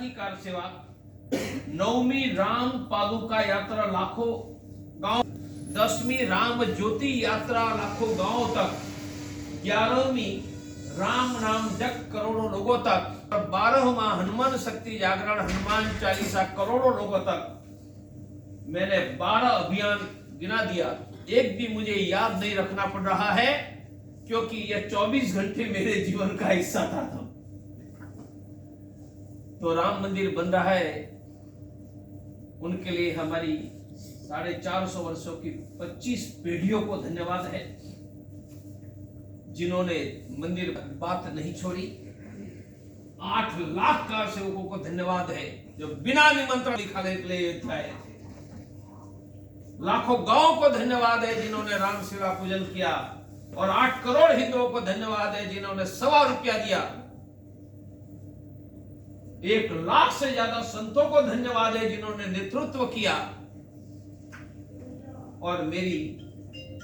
की कार सेवा, 9वीं राम पादुका यात्रा लाखों गांव, 10वीं राम ज्योति यात्रा लाखों गांवों तक, 11वीं राम नाम जप करोड़ों लोगों तक, 12वां हनुमान शक्ति जागरण हनुमान चालीसा करोड़ों लोगों तक। मैंने 12 अभियान गिना दिया, एक भी मुझे याद नहीं रखना पड़ रहा है, क्योंकि यह 24 घंटे मेरे जीवन का हिस्सा था। तो राम मंदिर बन रहा है, उनके लिए हमारी 450 वर्षों की 25 पीढ़ियों को धन्यवाद है, जिन्होंने मंदिर बात नहीं छोड़ी। 8 लाख कार सेवकों को धन्यवाद है, जो बिना निमंत्रण दिखाने के लिए आए थे। लाखों गांव को धन्यवाद है, जिन्होंने राम सेवा पूजन किया, और 8 करोड़ हिंदुओं को धन्यवाद है, जिन्होंने ₹1.25 दिया। 1 लाख से ज्यादा संतों को धन्यवाद है, जिन्होंने नेतृत्व किया। और मेरी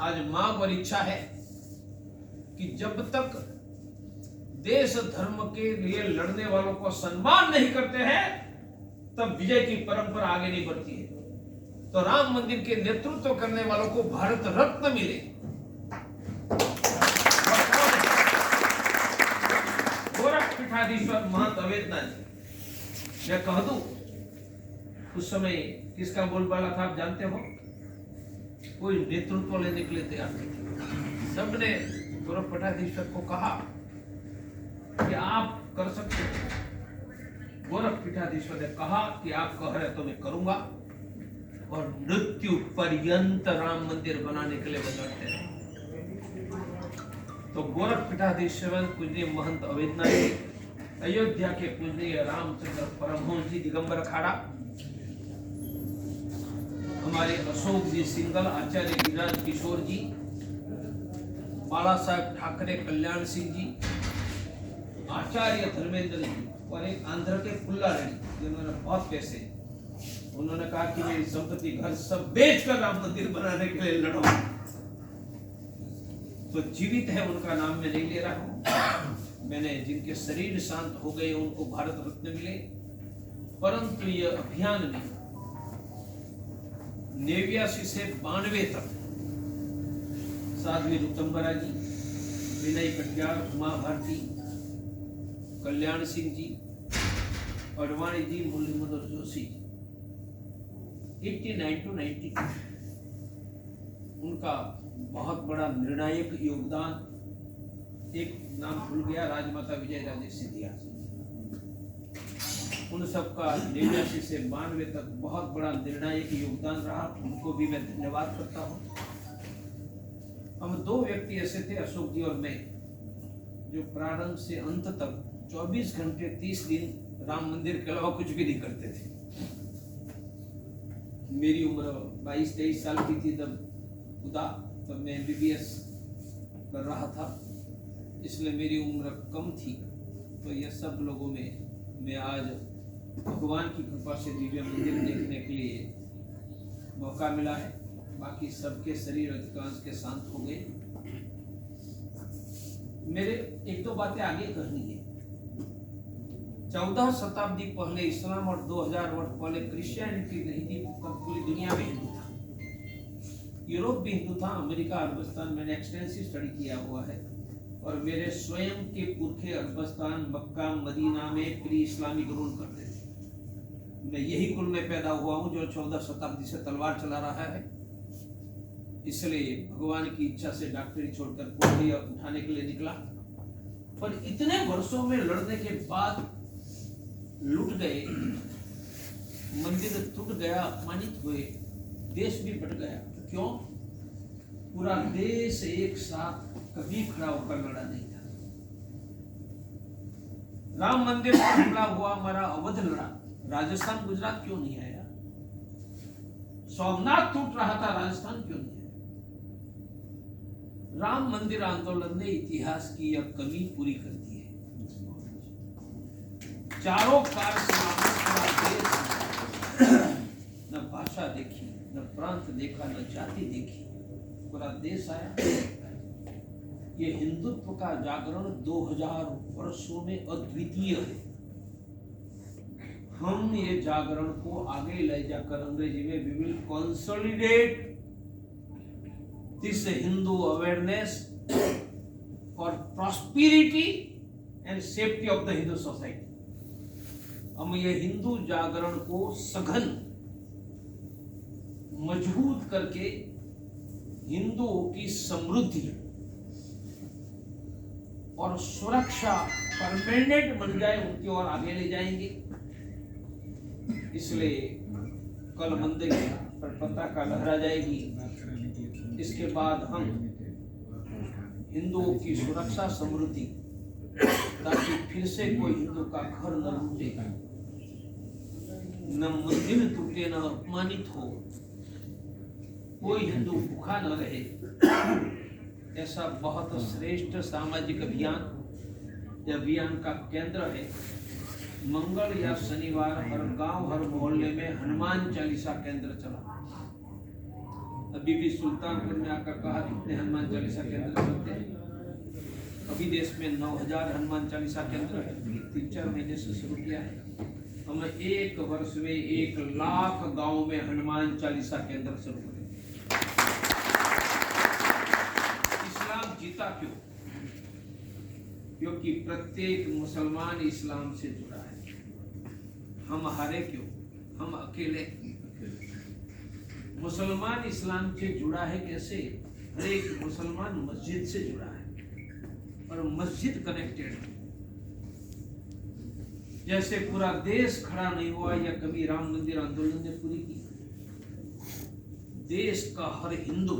आज मांग और इच्छा है कि जब तक देश धर्म के लिए लड़ने वालों को सम्मान नहीं करते हैं, तब विजय की परंपरा आगे नहीं बढ़ती है। तो राम मंदिर के नेतृत्व करने वालों को भारत रत्न मिले। गोरखपीठाधीश्वर महंत अवेद्यनाथ जी, मैं कह दूं, उस समय किसका बोलबाला था आप जानते हो? कोई नेतृत्व लेने के लिए तैयार नहीं थे। सबने गोरखपीठाधीश्वर को कहा कि आप कर सकते हो। गोरखपीठाधीश्वर ने कहा कि आप कह रहे तो मैं करूंगा, और मृत्यु पर्यंत राम मंदिर बनाने के लिए लड़ते रहे। तो गोरखपीठाधीश्वर पूजनीय महंत अवेद्यनाथ जी, अयोध्या के पूजनीय रामचंद्र परमहंस जी दिगंबर अखाड़ा, हमारे अशोक जी सिंगल, आचार्य गिरिराज किशोर जी, बाला साहब ठाकरे, कल्याण सिंह जी, आचार्य धर्मेंद्र जी, और एक आंध्र के पुल्ला रेड्डी, जिन्होंने बहुत पैसे, उन्होंने कहा कि मेरी संपत्ति घर सब बेचकर राम मंदिर बनाने के लिए लड़ो। तो जीवित है, उनका नाम मैं नहीं ले रहा हूं। मैंने जिनके शरीर शांत हो गए उनको भारत रत्न मिले, परंतु यह अभियान में 89 से 92 तक साध्वी ऋतंबरा जी, विनय कटियार, उमा भारती, कल्याण सिंह जी, अडवाणी जी, मुरली मनोहर जोशी जी, 89 to 92 उनका बहुत बड़ा निर्णायक योगदान। एक नाम भूल गया, राजमाता विजय राजे सिंधिया, उन सबका 89 से 92 तक बहुत बड़ा निर्णायक योगदान रहा, उनको भी मैं धन्यवाद करता हूँ। हम 2 व्यक्ति ऐसे थे, अशोक जी और मैं, जो प्रारंभ से अंत तक 24 घंटे 30 दिन राम मंदिर के अलावा कुछ भी नहीं करते थे। मेरी उम्र 22-23 साल की थी तब मैं MBBS कर रहा था, इसलिए मेरी उम्र कम थी। तो यह सब लोगों में मैं आज भगवान की कृपा से दिव्य मंदिर देखने के लिए मौका मिला है। बाकी सबके शरीर अधिकांश के शांत हो गए। मेरे 1-2 बातें आगे करनी है। 14 शताब्दी पहले इस्लाम और 2000 वर्ष पहले क्रिश्चियनिटी नहीं थी, तब पूरी दुनिया में हिंदू था। यूरोप भी हिंदू था, अमेरिका, अरबस्तान, मैंने एक्सटेंसिव स्टडी किया हुआ है। और मेरे स्वयं के पुरखे अरबस्तान, मक्का, मदीना में प्री इस्लामिक रूल करते थे। मैं यही कुल में पैदा हुआ हूँ जो 14 शताब्दी से तलवार चला रहा है। इसलिए भगवान की इच्छा से डॉक्टरी छोड़कर कोठी उठाने के लिए निकला। पर इतने वर्षों में लड़ने के बाद लूट गए, मंदिर टूट गया, अपमानित हुए, देश भी बट गया। क्यों? पूरा देश एक साथ कभी खड़ा होकर लड़ा नहीं था। राम मंदिर पर हमला हुआ, हमारा अवध लड़ा, राजस्थान गुजरात क्यों नहीं आया? सोमनाथ टूट रहा था, राजस्थान क्यों नहीं आया? राम मंदिर आंदोलन ने इतिहास की यह कमी पूरी कर दी है। चारों कार न भाषा देखी, न प्रांत देखा, न जाति देखी, पूरा देश आया। ये हिंदुत्व का जागरण 2000 वर्षों में अद्वितीय है। हम ये जागरण को आगे ले जाकर अंग्रेजी में we will consolidate this Hindu awareness for prosperity and safety of the Hindu society. हम ये हिंदू जागरण को सघन मजबूत करके हिंदुओं की समृद्धि और सुरक्षा परमानेंट बन जाए उनकी ओर आगे ले जाएंगे। इसलिए कल मंदिर पर पताका लहरा जाएगी। इसके बाद हम हिंदुओं की सुरक्षा समृद्धि, ताकि फिर से कोई हिंदू का घर न लूटे, न मंदिर टूटे, न अपमानित हो, कोई हिंदू भूखा न रहे, ऐसा बहुत श्रेष्ठ सामाजिक अभियान, यह अभियान का केंद्र है। मंगल या शनिवार हर गांव हर मोहल्ले में हनुमान चालीसा केंद्र चला। अभी भी सुल्तानपुर में आकर कहा कितने हनुमान चालीसा केंद्र चलते हैं। अभी देश में 9000 हनुमान चालीसा केंद्र है। 3-4 महीने से शुरू किया है। हम एक वर्ष में 1 लाख गांव में हनुमान चालीसा केंद्र शुरू करें। इस्लाम जीता क्यों? क्योंकि प्रत्येक मुसलमान इस्लाम से जुड़ा है। हम हारे क्यों? हम अकेले। मुसलमान इस्लाम से जुड़ा है कैसे? हर एक मुसलमान मस्जिद से जुड़ा है और मस्जिद कनेक्टेड है। जैसे पूरा देश खड़ा नहीं हुआ या कभी राम मंदिर आंदोलन ने पूरी की, देश का हर हिंदू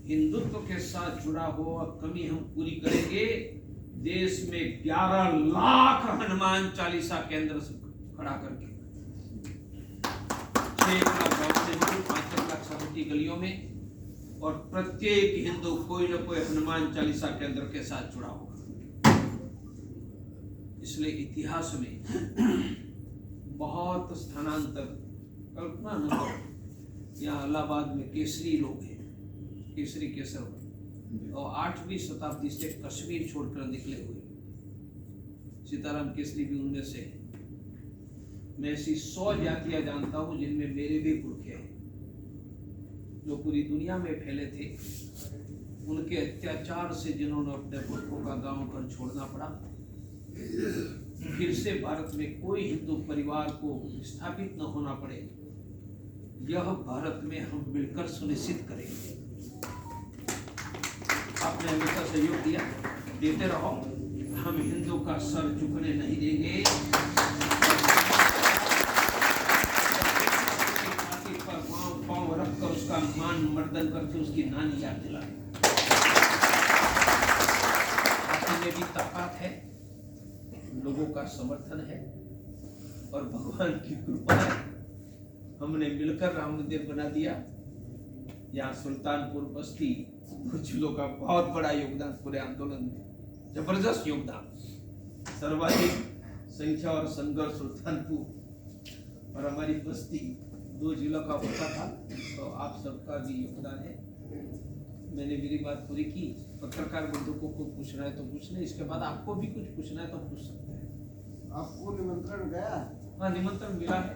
हिंदुत्व के साथ जुड़ा हो और कमी हम पूरी करेंगे। देश में 11 लाख हनुमान चालीसा केंद्र खड़ा करके 6 लाख गांव से 5 लाख समिति गलियों में, और प्रत्येक हिंदू कोई न कोई हनुमान चालीसा केंद्र के साथ जुड़ा होगा। इसलिए इतिहास में बहुत स्थानांतर, कल्पना न करो, यहाँ इलाहाबाद में केसरी लोग हैं, केसरी केसर, और 8वीं शताब्दी से कश्मीर छोड़कर निकले हुए। सीताराम केसरी भी उनमें से। मैं ऐसी 100 जातियां जानता हूं जिनमें मेरे भी पुरखे हैं, जो पूरी दुनिया में फैले थे। उनके अत्याचार से जिन्होंने अपने पुरखों का गांव घर छोड़ना पड़ा, फिर से भारत में कोई हिंदू परिवार को स्थापित न होना पड़े, यह भारत में हम मिलकर सुनिश्चित करेंगे। आपने हमेशा सहयोग दिया, देते रहो। हम हिंदू का सर झुकने नहीं देंगे। पांव रख कर उसका मान मर्दन करके उसकी नानी याद दिला। में भी ताकत है, लोगों का समर्थन है और भगवान की कृपा है। हमने मिलकर राम मंदिर बना दिया। यहाँ सुल्तानपुर बस्ती जिलों का बहुत बड़ा योगदान पूरे आंदोलन में, जबरदस्त योगदान। सर्वाधिक संख्या और संघर्ष सुल्तानपुर और हमारी बस्ती 2 जिलों का होता था, तो आप सबका भी योगदान है। मैंने मेरी बात पूरी की। पत्रकार बंधु को कुछ पूछना है तो पूछ ले, इसके बाद आपको भी कुछ पूछना है तो पूछ सकते हैं। आपको निमंत्रण गया? हाँ, निमंत्रण मिला है।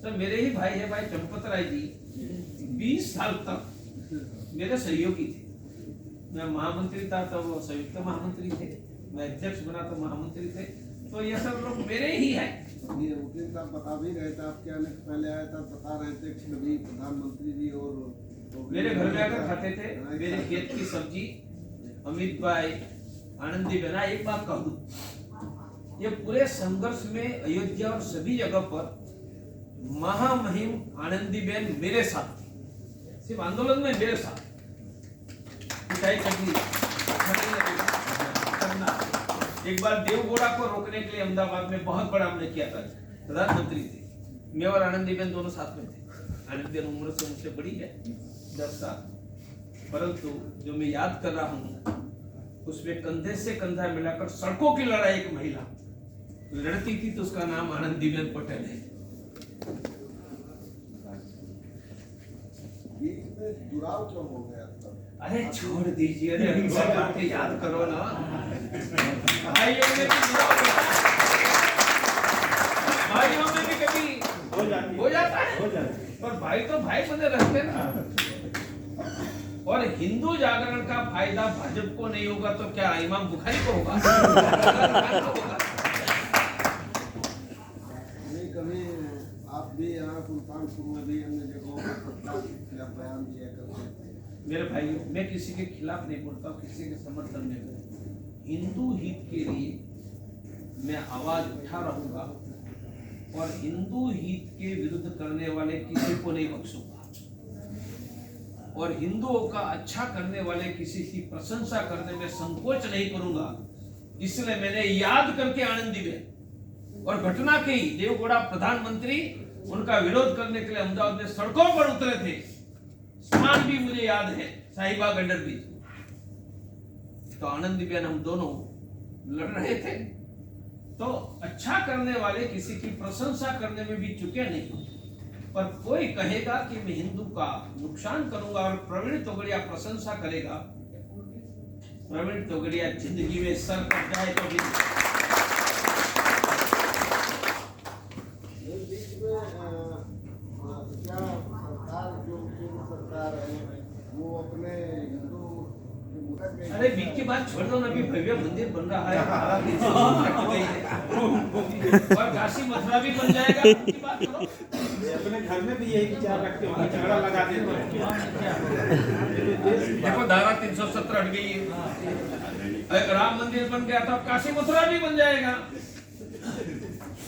सर मेरे ही भाई है, भाई चंपत राय जी 20 साल तक मेरे सहयोगी थे। मैं महामंत्री था तो वो संयुक्त महामंत्री थे, मैं अध्यक्ष बना तो महामंत्री थे, तो ये सब लोग मेरे ही हैं। ये वकील साहब बता भी रहे थे, आपके आने से पहले आया था, बता रहे थे कि कभी प्रधानमंत्री जी और मेरे घर में आकर खाते थे। मेरे खेत की सब्जी अमित भाई, आनंदी बना। एक बात कह दूं, ये पूरे संघर्ष में अयोध्या और सभी जगह पर महामहिम आनंदीबेन मेरे साथ थी, सिर्फ आंदोलन में मेरे साथ। एक बार देवगौड़ा को रोकने के लिए अहमदाबाद में बहुत बड़ा हमने किया था, प्रधानमंत्री थे, मैं और आनंदीबेन दोनों साथ में थे। आनंदीबेन उम्र से मुझसे बड़ी है 10 साल, परंतु जो मैं याद कर रहा हूँ उसमें कंधे से कंधा मिलाकर सड़कों की लड़ाई एक महिला लड़ती थी, तो उसका नाम आनंदीबेन पटेल है। जुड़ाव क्यों हो गया? अरे छोड़ दीजिए, अरे सब बातें याद करो ना। भाइयों में भी जुड़ाव भाई तो भाई बने रहते ना। और हिंदू जागरण का फायदा भाजपा को नहीं होगा तो क्या इमाम बुखारी को होगा? कभी आप भी यहाँ सुल्तानपुर में भी अन्य जगहों पर सरकार के खिलाफ बयान दिया करते थे। मेरे भाइयों, मैं किसी के खिलाफ नहीं बोलता हूँ, किसी के समर्थन में बोलता। हिंदू हित के लिए मैं आवाज उठा रहूंगा और हिंदू हित के विरुद्ध करने वाले किसी को नहीं बख्शूंगा, और हिंदुओं का अच्छा करने वाले किसी की प्रशंसा करने में संकोच नहीं करूंगा। इसलिए मैंने याद करके आनंदीबेन और घटना के ही देवगौड़ा प्रधानमंत्री उनका विरोध करने के लिए अहमदाबाद में सड़कों पर उतरे थे। स्थान भी मुझे याद है, साहिबाग अंडरब्रिज। तो आनंदीबेन हम दोनों लड़ रहे थे। तो अच्छा करने वाले किसी की प्रशंसा करने में भी चुके नहीं, पर कोई कहेगा कि मैं हिंदू का नुकसान करूंगा और प्रवीण तोगड़िया प्रशंसा करेगा। प्रवीण तोगड़िया जिंदगी में सर कट जाए तो भी क्या सरकार जो केंद्र सरकार है वो अपने हिंदू। अरे बीच की बात छोड़ दो ना, अभी भव्य मंदिर बन रहा है और काशी मथुरा भी बन जाएगा। की बात करो, अपने घर में भी यही विचार रखते हो, झगड़ा लगा देते हैं। देखो धारा 370 हट गई है। एक राम मंदिर बन गया तो काशी मथुरा भी बन जाएगा।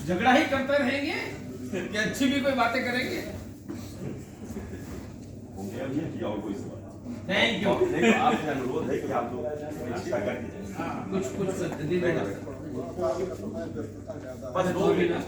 झगड़ा ही करते रहेंगे कि अच्छी भी कोई बातें करेंगे? Thank you. आपसे अनुरोध है कि आप लोग अच्छा कर दीजिए। कुछ पद्धति में समय व्यस्तता ज्यादा है। बस 2 मिनट